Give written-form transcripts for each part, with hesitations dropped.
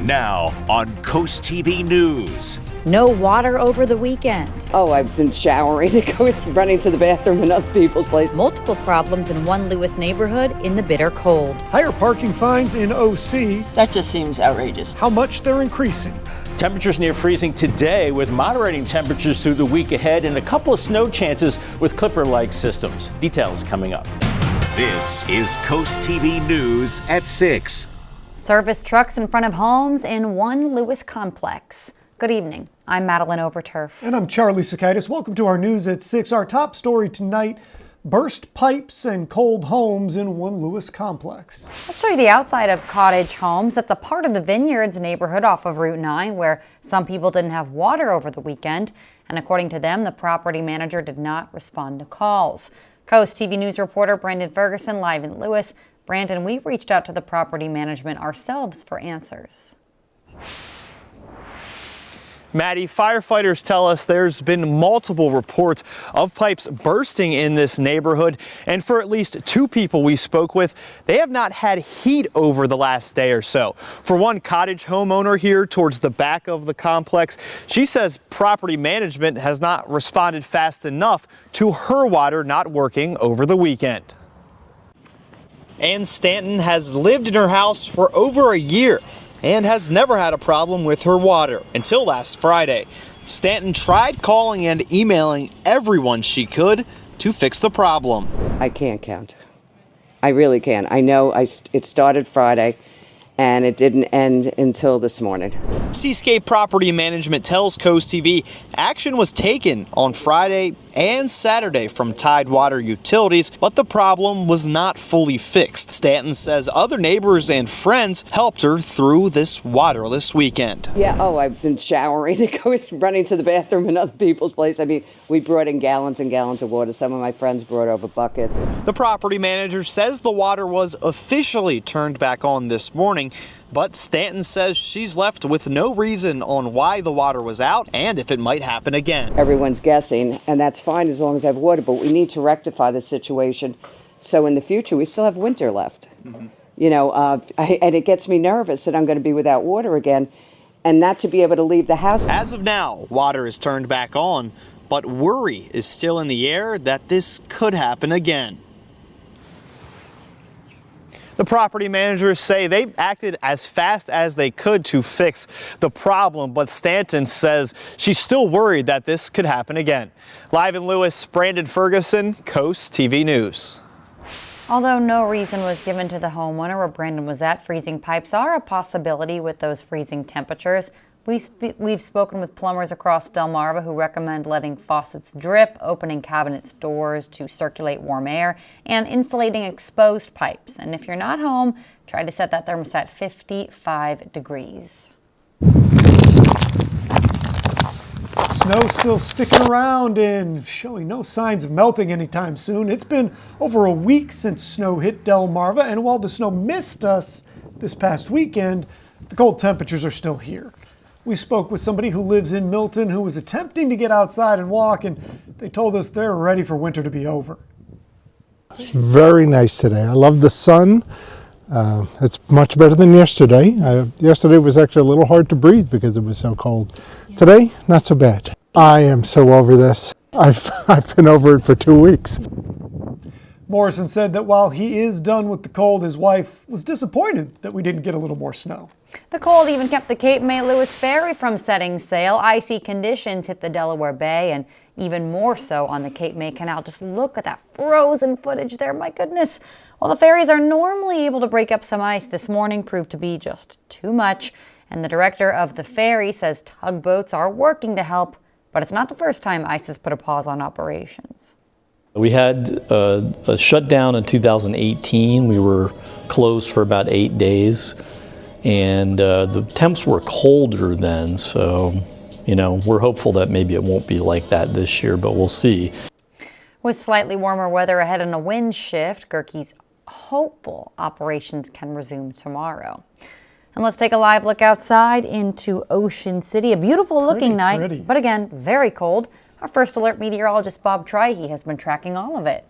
Now on CoastTV News. No water over the weekend. Oh, I've been showering and running to the bathroom in other people's places. Multiple problems in one Lewis neighborhood in the bitter cold. Higher parking fines in OC. That just seems outrageous. How much they're increasing. Temperatures near freezing today with moderating temperatures through the week ahead and a couple of snow chances with clipper-like systems. Details coming up. This is CoastTV News at 6. Service trucks in front of homes in one Lewis complex. Good evening. I'm Madeline Overturf. And I'm Charlie Sakaitis. Welcome to our News at 6. Our top story tonight, burst pipes and cold homes in one Lewis complex. Let's show you the outside of Cottage Homes. That's a part of the Vineyards neighborhood off of Route 9 where some people didn't have water over the weekend. And according to them, the property manager did not respond to calls. Coast TV News reporter Brandon Ferguson live in Lewis. Brandon, we reached out to the property management ourselves for answers. Maddie, firefighters tell us there's been multiple reports of pipes bursting in this neighborhood, and for at least two people we spoke with, they have not had heat over the last day or so. For one cottage homeowner here towards the back of the complex, she says property management has not responded fast enough to her water not working over the weekend. Ann Stanton has lived in her house for over a year and has never had a problem with her water until last Friday. Stanton tried calling and emailing everyone she could to fix the problem. I can't count. I really can't. I know it started Friday and it didn't end until this morning. Seascape Property Management tells Coast TV action was taken on Friday and Saturday from Tidewater Utilities, but the problem was not fully fixed. Stanton says other neighbors and friends helped her through this waterless weekend. Yeah, I've been showering and running to the bathroom in other people's places. I mean, we brought in gallons and gallons of water. Some of my friends brought over buckets. The property manager says the water was officially turned back on this morning, but Stanton says she's left with no reason on why the water was out and if it might happen again. Everyone's guessing, and that's fine as long as I have water, but we need to rectify the situation so in the future we still have winter left. Mm-hmm. You know, and it gets me nervous that I'm going to be without water again and not to be able to leave the house. As of now, water is turned back on, but worry is still in the air that this could happen again. The property managers say they acted as fast as they could to fix the problem, but Stanton says she's still worried that this could happen again. Live in Lewis, Brandon Ferguson, Coast TV News. Although no reason was given to the homeowner where Brandon was at, freezing pipes are a possibility with those freezing temperatures. We've spoken with plumbers across Delmarva who recommend letting faucets drip, opening cabinets' doors to circulate warm air, and insulating exposed pipes. And if you're not home, try to set that thermostat 55 degrees. Snow still sticking around and showing no signs of melting anytime soon. It's been over a week since snow hit Delmarva, and while the snow missed us this past weekend, the cold temperatures are still here. We spoke with somebody who lives in Milton who was attempting to get outside and walk, and they told us they're ready for winter to be over. It's very nice today. I love the sun. It's much better than yesterday. Yesterday was actually a little hard to breathe because it was so cold. Today, not so bad. I am so over this. I've been over it for 2 weeks. Morrison said that while he is done with the cold, his wife was disappointed that we didn't get a little more snow. The cold even kept the Cape May Lewis Ferry from setting sail. Icy conditions hit the Delaware Bay and even more so on the Cape May Canal. Just look at that frozen footage there, my goodness. While the ferries are normally able to break up some ice, this morning proved to be just too much. And the director of the ferry says tugboats are working to help, but it's not the first time ice has put a pause on operations. We had a shutdown in 2018. We were closed for about 8 days. And the temps were colder then, so, you know, we're hopeful that maybe it won't be like that this year, but we'll see. With slightly warmer weather ahead and a wind shift, Gerke's hopeful operations can resume tomorrow. And let's take a live look outside into Ocean City. A beautiful looking night, but again, very cold. Our first alert meteorologist Bob Trihey has been tracking all of it.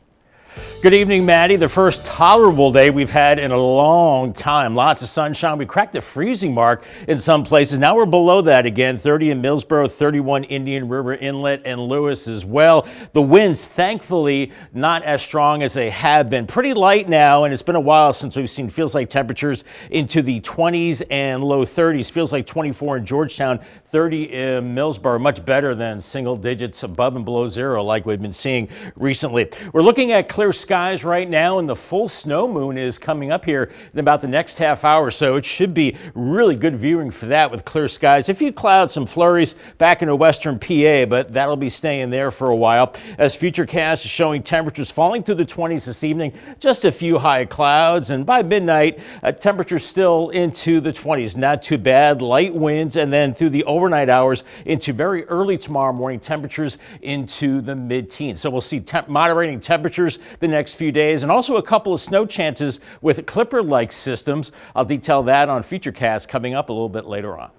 Good evening, Maddie. The first tolerable day we've had in a long time. Lots of sunshine. We cracked the freezing mark in some places. Now we're below that again. 30 in Millsboro, 31 Indian River Inlet and Lewis as well. The winds, thankfully, not as strong as they have been. Pretty light now, and it's been a while since we've seen feels like temperatures into the 20s and low 30s. Feels like 24 in Georgetown, 30 in Millsboro. Much better than single digits above and below zero like we've been seeing recently. We're looking at clear skies right now, and the full snow moon is coming up here in about the next half hour, so it should be really good viewing for that with clear skies. A few clouds, some flurries back into western PA, but that'll be staying there for a while. As Futurecast is showing temperatures falling through the 20s this evening, just a few high clouds, and by midnight, temperatures still into the 20s. Not too bad. Light winds, and then through the overnight hours into very early tomorrow morning, temperatures into the mid-teens. So we'll see moderating temperatures the next few days, and also a couple of snow chances with clipper-like systems. I'll detail that on Futurecast coming up a little bit later on.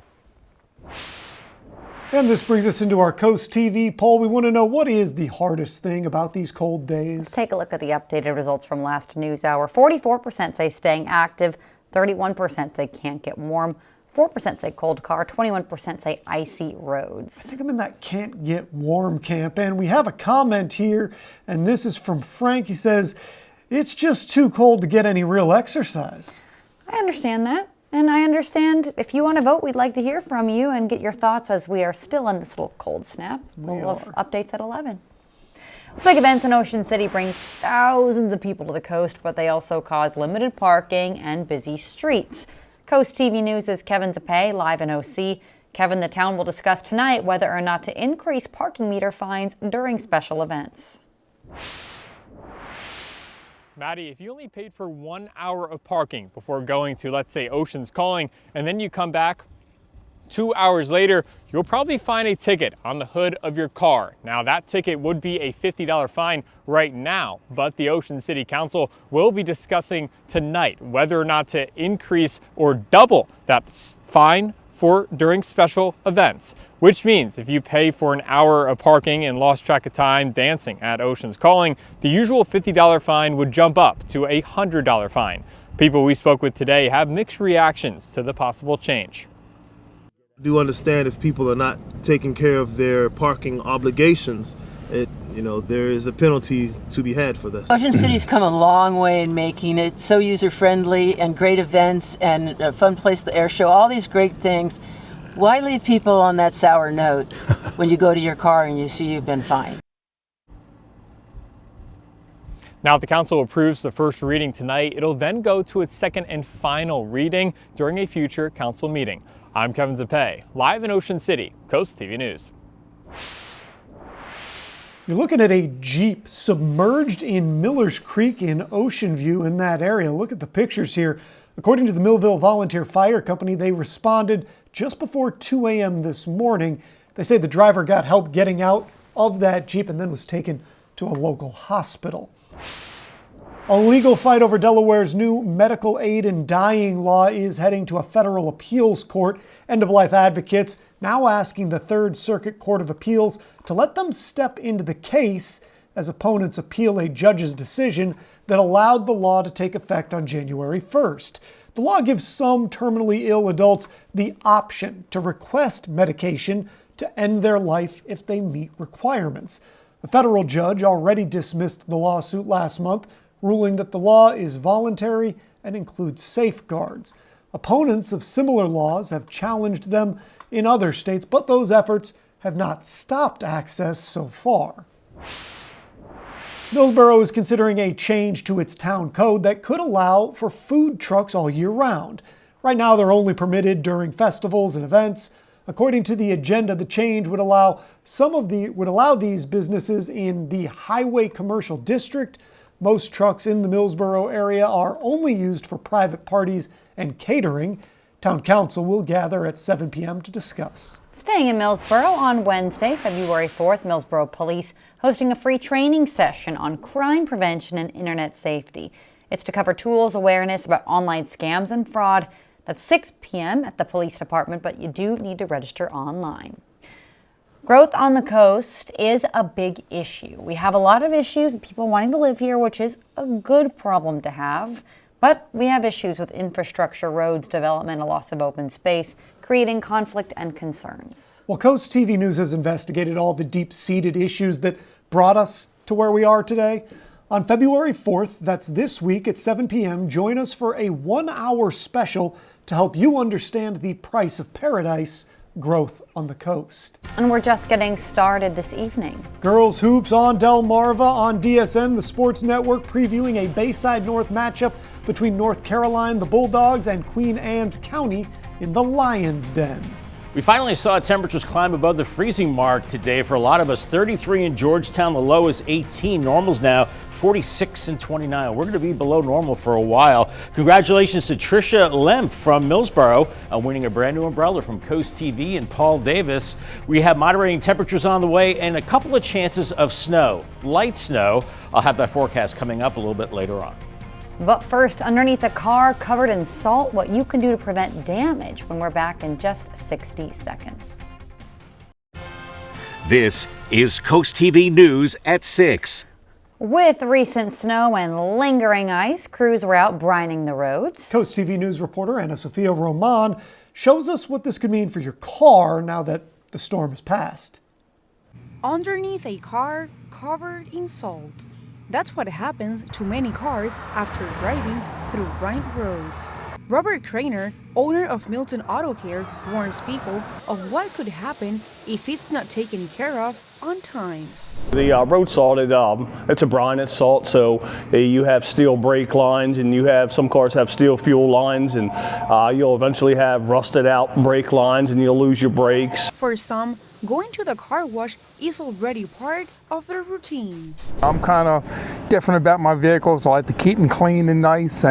And this brings us into our Coast TV poll. We want to know, what is the hardest thing about these cold days? Let's take a look at the updated results from last news hour. 44% say staying active, 31% say can't get warm, 4% say cold car, 21% say icy roads. I think I'm in that can't get warm camp. And we have a comment here, and this is from Frank. He says, it's just too cold to get any real exercise. I understand that. And I understand if you want to vote, we'd like to hear from you and get your thoughts as we are still in this little cold snap. We'll have updates at 11. Big events in Ocean City bring thousands of people to the coast, but they also cause limited parking and busy streets. Coast TV News' Kevin Zapay, live in OC. Kevin, the town will discuss tonight whether or not to increase parking meter fines during special events. Maddie, if you only paid for 1 hour of parking before going to, let's say, Ocean's Calling, and then you come back 2 hours later, you'll probably find a ticket on the hood of your car. Now, that ticket would be a $50 fine right now, but the Ocean City Council will be discussing tonight whether or not to increase or double that fine for during special events, which means if you pay for an hour of parking and lost track of time dancing at Ocean's Calling, the usual $50 fine would jump up to a $100 fine. People we spoke with today have mixed reactions to the possible change. I do understand if people are not taking care of their parking obligations, there is a penalty to be had for this. Ocean City's come a long way in making it so user-friendly and great events and a fun place to air show, all these great things. Why leave people on that sour note when you go to your car and you see you've been fined? Now, if the council approves the first reading tonight, it'll then go to its second and final reading during a future council meeting. I'm Kevin Zapay, live in Ocean City, Coast TV News. You're looking at a Jeep submerged in Millers Creek in Ocean View in that area. Look at the pictures here. According to the Millville Volunteer Fire Company, they responded just before 2 a.m. this morning. They say the driver got help getting out of that Jeep and then was taken to a local hospital. A legal fight over Delaware's new medical aid in dying law is heading to a federal appeals court. End-of-life advocates now asking the Third Circuit Court of Appeals to let them step into the case as opponents appeal a judge's decision that allowed the law to take effect on January 1st. The law gives some terminally ill adults the option to request medication to end their life if they meet requirements. A federal judge already dismissed the lawsuit last month, ruling that the law is voluntary and includes safeguards. Opponents of similar laws have challenged them in other states, but those efforts have not stopped access so far. Millsboro is considering a change to its town code that could allow for food trucks all year round. Right now, they're only permitted during festivals and events. According to the agenda, the change would allow these businesses in the highway commercial district. Most trucks in the Millsboro area are only used for private parties and catering. Town Council will gather at 7 p.m. to discuss. Staying in Millsboro on Wednesday, February 4th, Millsboro Police hosting a free training session on crime prevention and internet safety. It's to cover tools, awareness about online scams and fraud. That's 6 p.m. at the police department, but you do need to register online. Growth on the coast is a big issue. We have a lot of issues with people wanting to live here, which is a good problem to have. But we have issues with infrastructure, roads, development, a loss of open space, creating conflict and concerns. Well, CoastTV News has investigated all the deep-seated issues that brought us to where we are today. On February 4th, that's this week at 7 p.m., join us for a 1-hour special to help you understand the price of paradise, growth on the coast. And we're just getting started this evening. Girls hoops on Delmarva on DSN, the sports network, previewing a Bayside North matchup between North Carolina, the Bulldogs, and Queen Anne's County in the Lion's Den. We finally saw temperatures climb above the freezing mark today for a lot of us. 33 in Georgetown, the low is 18. Normal's now 46 and 29. We're going to be below normal for a while. Congratulations to Tricia Lemp from Millsboro on winning a brand new umbrella from Coast TV and Paul Davis. We have moderating temperatures on the way and a couple of chances of snow, light snow. I'll have that forecast coming up a little bit later on. But first, underneath a car covered in salt, what you can do to prevent damage when we're back in just 60 seconds. This is Coast TV News at 6. With recent snow and lingering ice, crews were out brining the roads. Coast TV News reporter Anna Sophia Roman shows us what this could mean for your car now that the storm has passed. Underneath a car covered in salt. That's what happens to many cars after driving through brine roads. Robert Craner, owner of Milton Auto Care, warns people of what could happen if it's not taken care of on time. The road salt, it's a brine, it's salt, so you have steel brake lines and you have, some cars have steel fuel lines, and you'll eventually have rusted out brake lines and you'll lose your brakes. For some, going to the car wash is already part of their routines. I'm kind of different about my vehicles. I like to keep them clean and nice,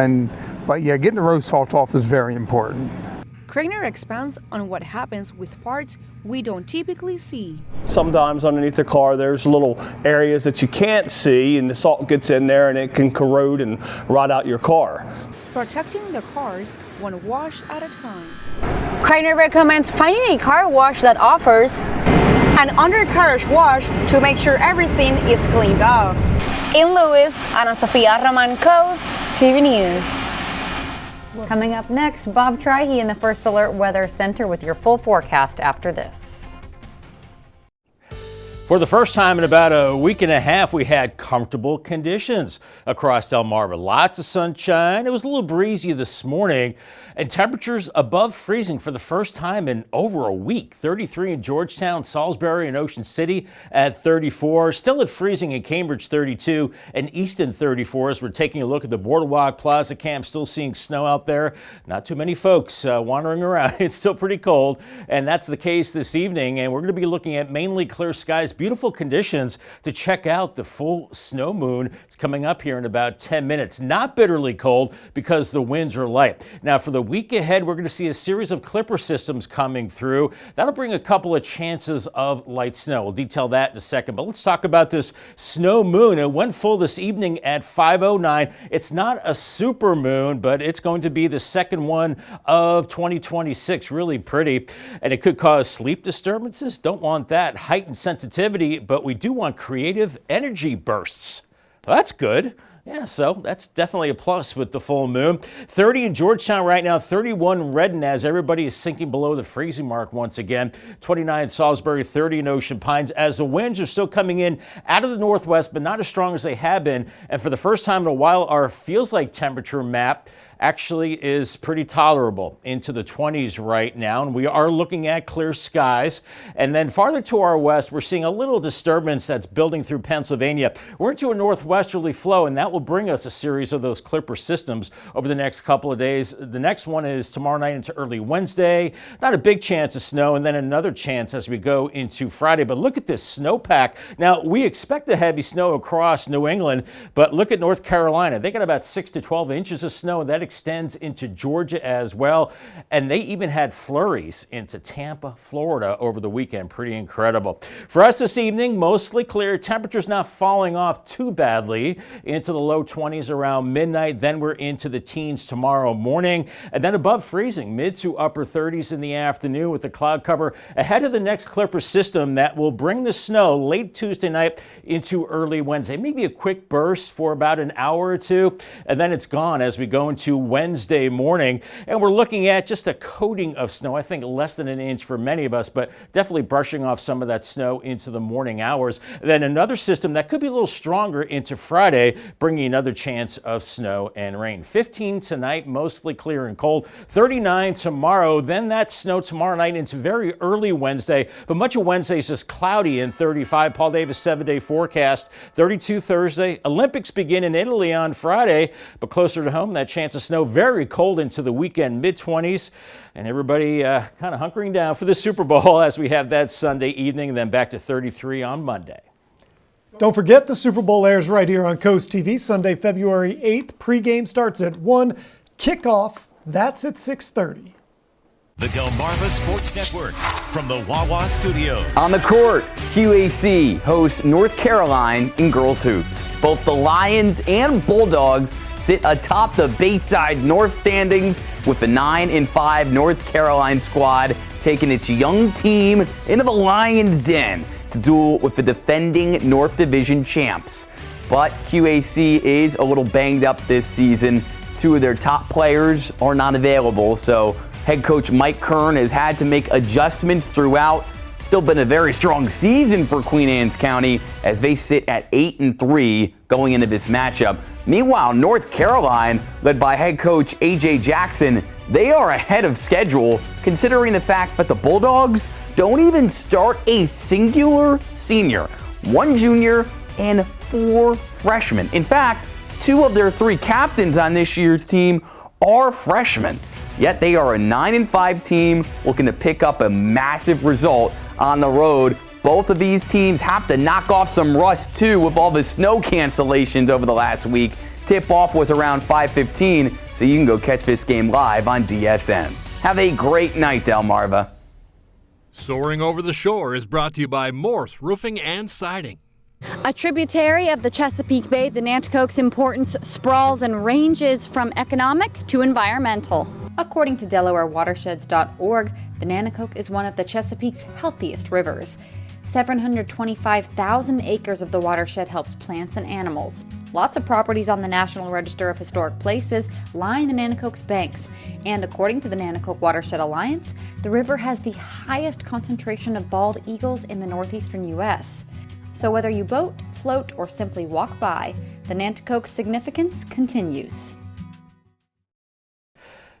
but yeah, getting the road salt off is very important. Craner expands on what happens with parts we don't typically see. Sometimes underneath the car there's little areas that you can't see, and the salt gets in there and it can corrode and rot out your car. Protecting the cars one wash at a time. Craner recommends finding a car wash that offers an undercarriage wash to make sure everything is cleaned off. In Lewis, Ana Sofia Roman, Coast TV News. Coming up next, Bob Trihey in the First Alert Weather Center with your full forecast after this. For the first time in about a week and a half, we had comfortable conditions across Delmarva. Lots of sunshine. It was a little breezy this morning, and temperatures above freezing for the first time in over a week. 33 in Georgetown, Salisbury, and Ocean City at 34. Still at freezing in Cambridge, 32, and Easton, 34. As we're taking a look at the Boardwalk Plaza Camp, still seeing snow out there. Not too many folks wandering around. It's still pretty cold, and that's the case this evening. And we're going to be looking at mainly clear skies, beautiful conditions to check out the full snow moon. It's coming up here in about 10 minutes. Not bitterly cold because the winds are light. Now for the week ahead, we're going to see a series of clipper systems coming through. That'll bring a couple of chances of light snow. We'll detail that in a second, but let's talk about this snow moon. It went full this evening at 5:09. It's not a super moon, but it's going to be the second one of 2026. Really pretty, and it could cause sleep disturbances. Don't want that. Heightened sensitivity, but we do want creative energy bursts. Well, that's good. Yeah, so that's definitely a plus with the full moon. 30 in Georgetown right now, 31 in Redden as everybody is sinking below the freezing mark once again. 29 in Salisbury, 30 in Ocean Pines as the winds are still coming in out of the northwest, but not as strong as they have been. And for the first time in a while, our feels like temperature map actually is pretty tolerable into the 20s right now, and we are looking at clear skies. And then farther to our west, we're seeing a little disturbance that's building through Pennsylvania. We're into a northwesterly flow, and that will bring us a series of those clipper systems over the next couple of days. The next one is tomorrow night into early Wednesday. Not a big chance of snow, and then another chance as we go into Friday. But look at this snowpack. Now, we expect the heavy snow across New England, but look at North Carolina. They got about 6 to 12 inches of snow, and that that extends into Georgia as well. And they even had flurries into Tampa, Florida over the weekend. Pretty incredible. For us this evening, mostly clear. Temperatures not falling off too badly into the low 20s around midnight. Then we're into the teens tomorrow morning, and then above freezing, mid to upper 30s in the afternoon with the cloud cover ahead of the next Clipper system that will bring the snow late Tuesday night into early Wednesday. Maybe a quick burst for about an hour or two, and then it's gone as we go into Wednesday morning. And we're looking at just a coating of snow, I think less than an inch for many of us, but definitely brushing off some of that snow into the morning hours. Then another system that could be a little stronger into Friday, bringing another chance of snow and rain. 15 tonight, mostly clear and cold. 39 tomorrow. Then that snow tomorrow night into very early Wednesday, but much of Wednesday is just cloudy and 35. Paul Davis 7-day forecast. 32 Thursday. Olympics begin in Italy on Friday, but closer to home, that chance of snow very cold into the weekend, mid-20s. And everybody kind of hunkering down for the Super Bowl as we have that Sunday evening, and then back to 33 on Monday. Don't forget, the Super Bowl airs right here on Coast TV Sunday, February 8th. Pregame starts at 1. Kickoff, that's at 6:30. The Delmarva Sports Network from the Wawa Studios. On the court, QAC hosts North Carolina in girls hoops. Both the Lions and Bulldogs sit atop the Bayside North standings, with the 9-5 North Carolina squad taking its young team into the Lions' den to duel with the defending North Division champs. But QAC is a little banged up this season. Two of their top players are not available, so head coach Mike Kern has had to make adjustments throughout. Still been a very strong season for Queen Anne's County as they sit at 8-3 going into this matchup. Meanwhile, North Carolina, led by head coach A.J. Jackson, they are ahead of schedule considering the fact that the Bulldogs don't even start a singular senior, 1 junior and 4 freshmen. In fact, 2 of their 3 captains on this year's team are freshmen. Yet they are a 9-5 team looking to pick up a massive result on the road. Both of these teams have to knock off some rust too with all the snow cancellations over the last week. Tip-off was around 5:15, so you can go catch this game live on DSN. Have a great night, Delmarva. Soaring Over the Shore is brought to you by Morse Roofing and Siding. A tributary of the Chesapeake Bay, the Nanticoke's importance sprawls and ranges from economic to environmental. According to DelawareWatersheds.org, the Nanticoke is one of the Chesapeake's healthiest rivers. 725,000 acres of the watershed helps plants and animals. Lots of properties on the National Register of Historic Places line the Nanticoke's banks. And according to the Nanticoke Watershed Alliance, the river has the highest concentration of bald eagles in the northeastern U.S. So whether you boat, float, or simply walk by, the Nanticoke's significance continues.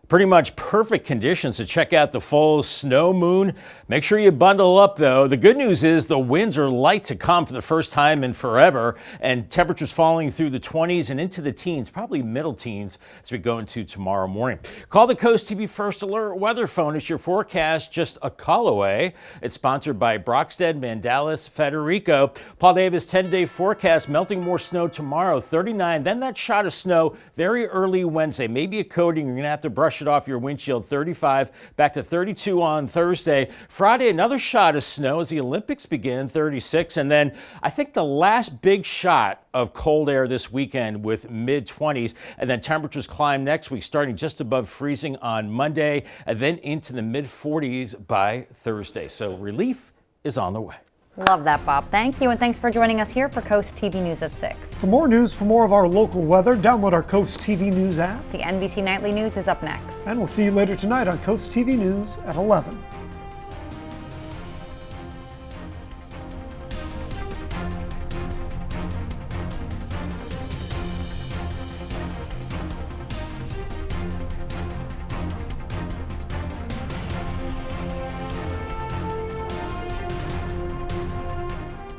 Pretty much perfect conditions to check out the full snow moon. Make sure you bundle up though. The good news is the winds are light to come for the first time in forever, and temperatures falling through the 20s and into the teens, probably middle teens as we go into tomorrow morning. Call the Coast TV First Alert weather phone. It's your forecast just a call away. It's sponsored by Brockstead, Mandalis, Federico. Paul Davis 10-day forecast, melting more snow tomorrow, 39. Then that shot of snow very early Wednesday. Maybe a coating. You're going to have to brush it off your windshield. 35 back to 32 on Thursday. Friday, another shot of snow as the Olympics begin, 36. And then I think the last big shot of cold air this weekend with mid-20s. And then temperatures climb next week, starting just above freezing on Monday and then into the mid-40s by Thursday. So relief is on the way. Love that, Bob. Thank you, and thanks for joining us here for Coast TV News at 6. For more news, for more of our local weather, download our Coast TV News app. The NBC Nightly News is up next. And we'll see you later tonight on Coast TV News at 11.